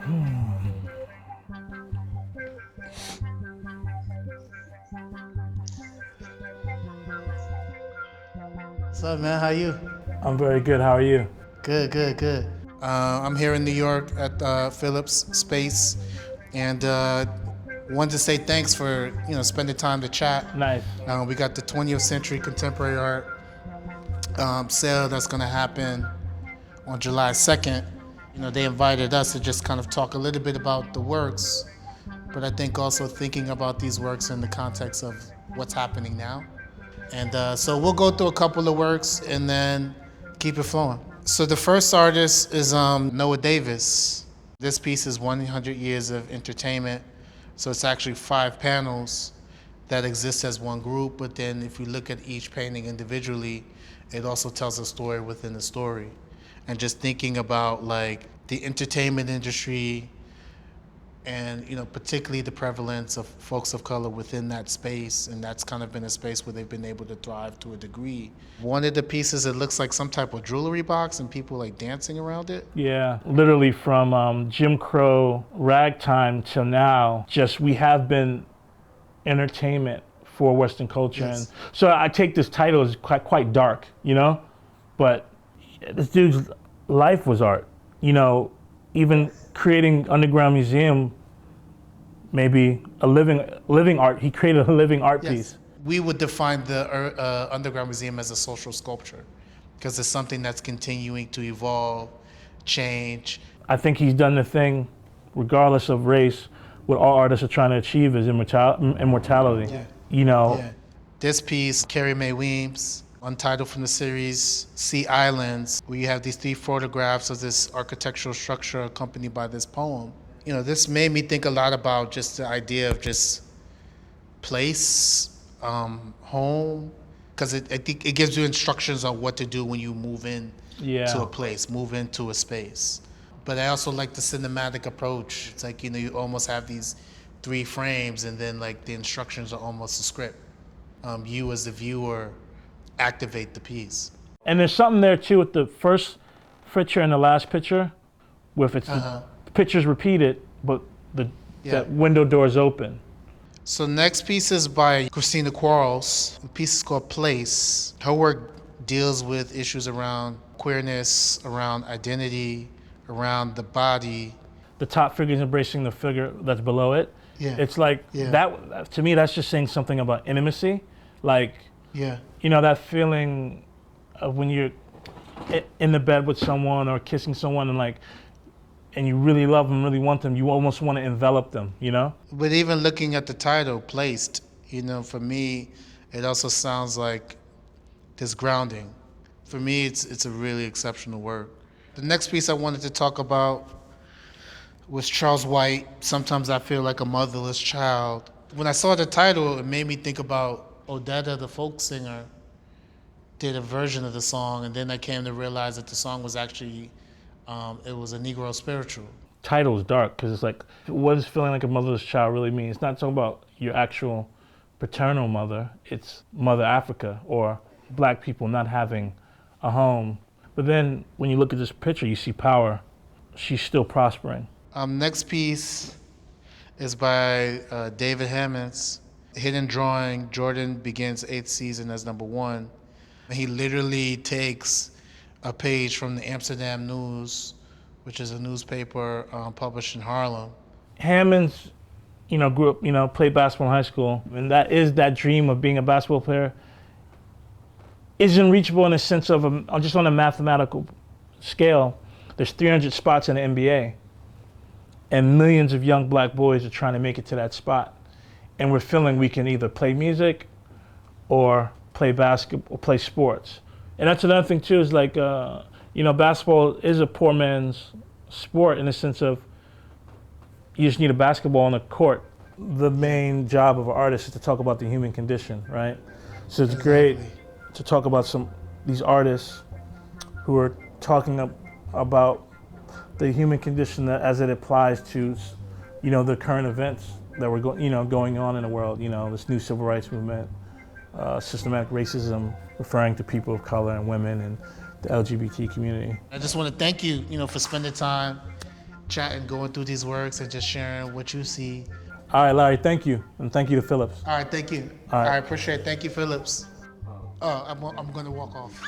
What's up, man? How you? I'm very good. How are you? Good, good, good. I'm here in New York at Phillips space, and wanted to say thanks for spending time to chat. Nice. We got the 20th century contemporary art sale that's gonna happen on July 2nd. They invited us to just kind of talk a little bit about the works, but I think also thinking about these works in the context of what's happening now. And so we'll go through a couple of works and then keep it flowing. So the first artist is Noah Davis. This piece is 100 Years of Entertainment. So it's actually 5 panels that exist as one group, but then if you look at each painting individually, it also tells a story within the story. And just thinking about like the entertainment industry and particularly the prevalence of folks of color within that space, and that's kind of been a space where they've been able to thrive to a degree. One of the pieces, it looks like some type of jewelry box and people like dancing around it. Yeah, literally from Jim Crow ragtime till now, just we have been entertainment for Western culture. Yes. And so I take this title as quite dark, but this dude's life was art. Even creating Underground Museum, maybe a living art. He created a living art piece. We would define the Underground Museum as a social sculpture because it's something that's continuing to evolve, change. I think he's done the thing, regardless of race, what all artists are trying to achieve is immortality. Yeah. Yeah. This piece, Carrie Mae Weems, untitled from the series Sea Islands, where you have these 3 photographs of this architectural structure accompanied by this poem. This made me think a lot about just the idea of just place, home, because I think it gives you instructions on what to do when you move in to a place, move into a space. But I also like the cinematic approach. It's like, you almost have these 3 frames and then like the instructions are almost a script. You as the viewer activate the piece. And there's something there too with the first picture and the last picture, with its the pictures repeated, but that window door is open. So next piece is by Christina Quarles. The piece is called Place. Her work deals with issues around queerness, around identity, around the body. The top figure is embracing the figure that's below it. Yeah. It's like that, to me, that's just saying something about intimacy. Like, that feeling of when you're in the bed with someone or kissing someone and you really love them, really want them, you almost want to envelop them, But even looking at the title, Placed, for me, it also sounds like this grounding. For me, it's a really exceptional work. The next piece I wanted to talk about was Charles White, Sometimes I Feel Like a Motherless Child. When I saw the title, it made me think about Odetta, the folk singer, did a version of the song, and then I came to realize that the song was actually, it was a Negro spiritual. Title is dark because it's like, what does feeling like a motherless child really mean? It's not talking about your actual paternal mother, it's Mother Africa or Black people not having a home. But then when you look at this picture, you see power. She's still prospering. Next piece is by David Hammonds. Hidden Drawing, Jordan begins 8th season as number 1. He literally takes a page from the Amsterdam News, which is a newspaper published in Harlem. Hammonds, grew up, played basketball in high school, and that dream of being a basketball player isn't reachable in a sense of just on a mathematical scale. There's 300 spots in the NBA, and millions of young Black boys are trying to make it to that spot. And we're feeling we can either play music or play basketball or play sports. And that's another thing too, is like, basketball is a poor man's sport in the sense of you just need a basketball on the court. The main job of an artist is to talk about the human condition, right? So it's great to talk about these artists who are talking about the human condition as it applies to, the current events that were going on in the world. This new civil rights movement, systematic racism, referring to people of color and women and the LGBT community. I just want to thank you, for spending time chatting, going through these works, and just sharing what you see. All right, Larry, thank you. And thank you to Phillips. All right, thank you. All right. I appreciate it. Thank you, Phillips. Oh, I'm going to walk off.